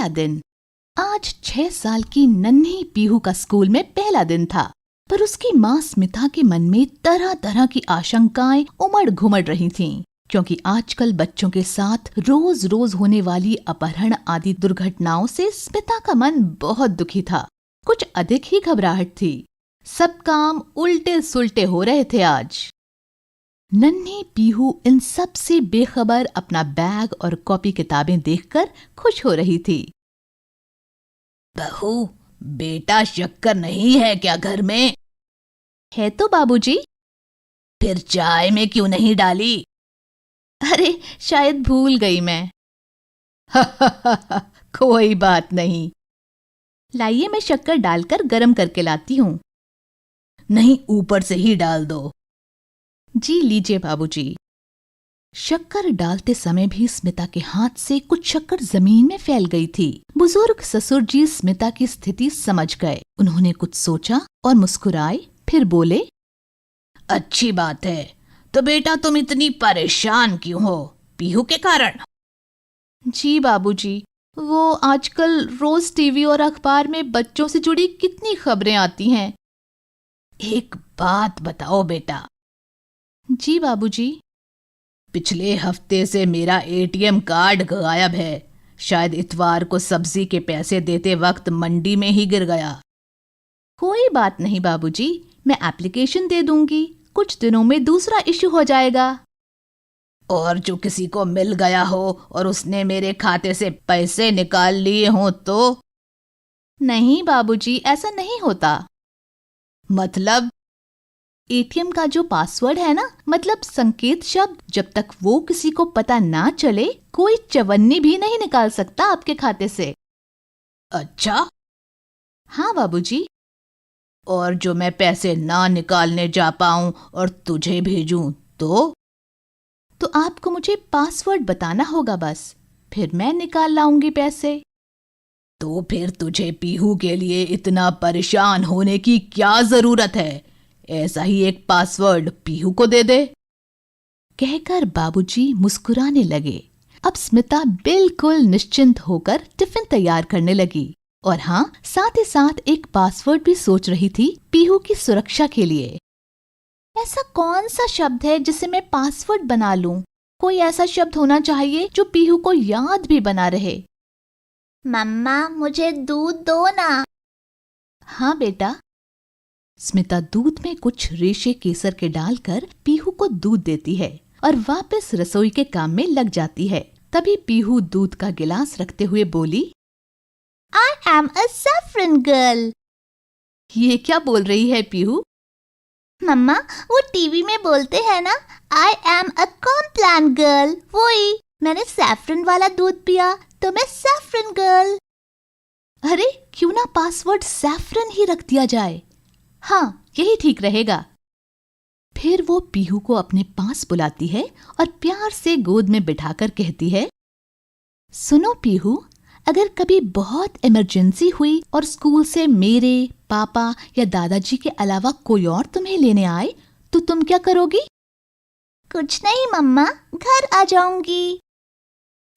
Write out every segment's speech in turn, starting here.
पहला दिन। आज 6 साल की नन्ही पीहू का स्कूल में पहला दिन था, पर उसकी माँ स्मिता के मन में तरह तरह की आशंकाएं उमड़ घुमड़ रही थीं, क्योंकि आजकल बच्चों के साथ रोज रोज होने वाली अपहरण आदि दुर्घटनाओं से स्मिता का मन बहुत दुखी था। कुछ अधिक ही घबराहट थी। सब काम उल्टे सुलटे हो रहे थे आज। नन्ही पीहू इन सब से बेखबर अपना बैग और कॉपी किताबें देखकर खुश हो रही थी। बहू, बेटा शक्कर नहीं है क्या घर में? है तो बाबूजी। फिर चाय में क्यों नहीं डाली? अरे शायद भूल गई मैं। कोई बात नहीं। लाइए मैं शक्कर डालकर गरम करके लाती हूँ। नहीं, ऊपर से ही डाल दो। जी लीजिए बाबूजी। शक्कर डालते समय भी स्मिता के हाथ से कुछ शक्कर जमीन में फैल गई थी। बुजुर्ग ससुर जी स्मिता की स्थिति समझ गए। उन्होंने कुछ सोचा और मुस्कुराए, फिर बोले, अच्छी बात है। तो बेटा तुम इतनी परेशान क्यों हो? पीहू के कारण? जी बाबूजी, वो आजकल रोज टीवी और अखबार में बच्चों से जुड़ी कितनी खबरें आती हैं। एक बात बताओ बेटा। जी बाबूजी। पिछले हफ्ते से मेरा एटीएम कार्ड गायब है। शायद इतवार को सब्जी के पैसे देते वक्त मंडी में ही गिर गया। कोई बात नहीं बाबूजी, मैं एप्लीकेशन दे दूंगी। कुछ दिनों में दूसरा इश्यू हो जाएगा। और जो किसी को मिल गया हो और उसने मेरे खाते से पैसे निकाल लिए हो तो? नहीं बाबूजी, ऐसा नहीं होता। मतलब? एटीएम का जो पासवर्ड है ना, मतलब संकेत शब्द, जब तक वो किसी को पता ना चले, कोई चवन्नी भी नहीं निकाल सकता आपके खाते से। अच्छा? हाँ बाबूजी। और जो मैं पैसे ना निकालने जा पाऊं और तुझे भेजूं तो आपको मुझे पासवर्ड बताना होगा बस, फिर मैं निकाल लाऊंगी पैसे। तो फिर तुझे पीहू के लिए इतना परेशान होने की क्या जरूरत है? ऐसा ही एक पासवर्ड पीहू को दे दे। कहकर बाबूजी मुस्कुराने लगे। अब स्मिता बिल्कुल निश्चिंत होकर टिफिन तैयार करने लगी और हाँ, साथ ही साथ एक पासवर्ड भी सोच रही थी पीहू की सुरक्षा के लिए। ऐसा कौन सा शब्द है जिसे मैं पासवर्ड बना लूं? कोई ऐसा शब्द होना चाहिए जो पीहू को याद भी बना रहे। मम्मा, मुझे दूध दो ना। हाँ बेटा। स्मिता दूध में कुछ रेशे केसर के डालकर पीहू को दूध देती है और वापस रसोई के काम में लग जाती है। तभी पीहू दूध का गिलास रखते हुए बोली, I am a saffron girl. ये क्या बोल रही है पीहू? मम्मा, वो टीवी में बोलते हैं ना, I am a Complan girl. वही, मैंने सैफरन वाला दूध पिया तो मैं सैफरन गर्ल। अरे क्यों ना पासवर्ड सैफरन ही रख दिया जाए। हाँ, यही ठीक रहेगा। फिर वो पीहू को अपने पास बुलाती है और प्यार से गोद में बिठाकर कहती है, सुनो पीहू, अगर कभी बहुत इमरजेंसी हुई और स्कूल से मेरे पापा या दादाजी के अलावा कोई और तुम्हें लेने आए तो तुम क्या करोगी? कुछ नहीं मम्मा, घर आ जाऊंगी।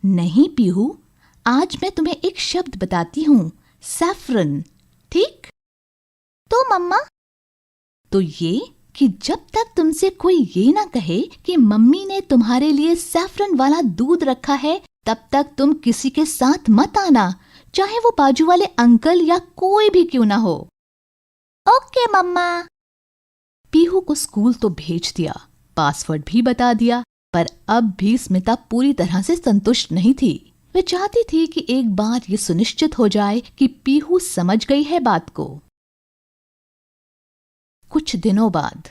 नहीं पीहू, आज मैं तुम्हें एक शब्द बताती हूँ, सैफरन, ठीक? तो मम्मा? तो ये कि जब तक तुमसे कोई ये ना कहे कि मम्मी ने तुम्हारे लिए सैफरन वाला दूध रखा है, तब तक तुम किसी के साथ मत आना, चाहे वो बाजू वाले अंकल या कोई भी क्यों ना हो। ओके मम्मा। पीहू को स्कूल तो भेज दिया, पासवर्ड भी बता दिया, पर अब भी स्मिता पूरी तरह से संतुष्ट नहीं थी। वे चाहती थी कि एक बार ये सुनिश्चित हो जाए कि पीहू समझ गई है बात को। कुछ दिनों बाद,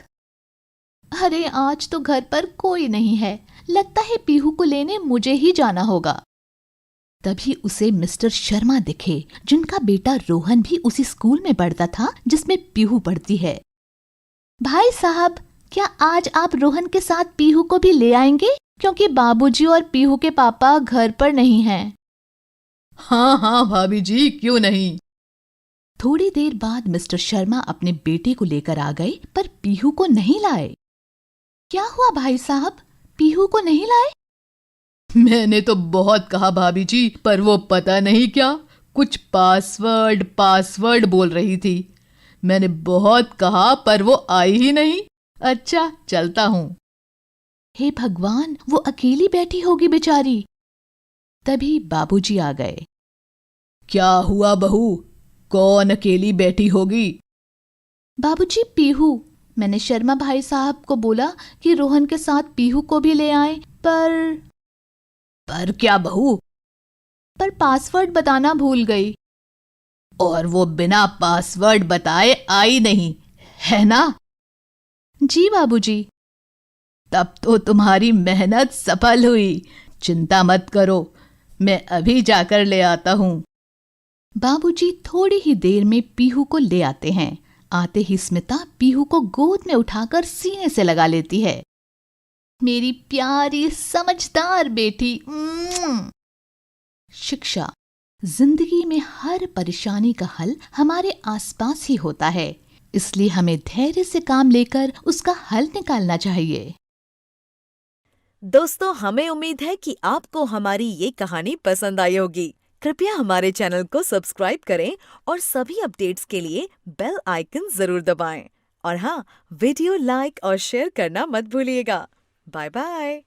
अरे आज तो घर पर कोई नहीं है, लगता है पीहू को लेने मुझे ही जाना होगा। तभी उसे मिस्टर शर्मा दिखे, जिनका बेटा रोहन भी उसी स्कूल में पढ़ता था जिसमें पीहू पढ़ती है। भाई साहब, क्या आज आप रोहन के साथ पीहू को भी ले आएंगे? क्योंकि बाबूजी और पीहू के पापा घर पर नहीं हैं। हाँ हाँ भाभी जी, क्यों नहीं। थोड़ी देर बाद मिस्टर शर्मा अपने बेटे को लेकर आ गए, पर पीहू को नहीं लाए। क्या हुआ भाई साहब, पीहू को नहीं लाए? मैंने तो बहुत कहा भाभी जी, पर वो पता नहीं क्या कुछ पासवर्ड पासवर्ड बोल रही थी। मैंने बहुत कहा पर वो आई ही नहीं। अच्छा, चलता हूँ। हे भगवान, वो अकेली बैठी होगी बेचारी। तभी बाबूजी आ गए। क्या हुआ बहू, कौन अकेली बैठी होगी? बाबूजी, पीहू। मैंने शर्मा भाई साहब को बोला कि रोहन के साथ पीहू को भी ले आए, पर क्या बहू? पर पासवर्ड बताना भूल गई। और वो बिना पासवर्ड बताए आई नहीं, है ना? जी बाबूजी। तब तो तुम्हारी मेहनत सफल हुई। चिंता मत करो, मैं अभी जाकर ले आता हूँ। बाबूजी थोड़ी ही देर में पीहू को ले आते हैं। आते ही स्मिता पीहू को गोद में उठाकर सीने से लगा लेती है। मेरी प्यारी समझदार बेटी। शिक्षा। जिंदगी में हर परेशानी का हल हमारे आसपास ही होता है, इसलिए हमें धैर्य से काम लेकर उसका हल निकालना चाहिए। दोस्तों, हमें उम्मीद है कि आपको हमारी ये कहानी पसंद आई होगी। कृपया हमारे चैनल को सब्सक्राइब करें और सभी अपडेट्स के लिए बेल आइकन जरूर दबाएं। और हाँ, वीडियो लाइक और शेयर करना मत भूलिएगा। Bye bye.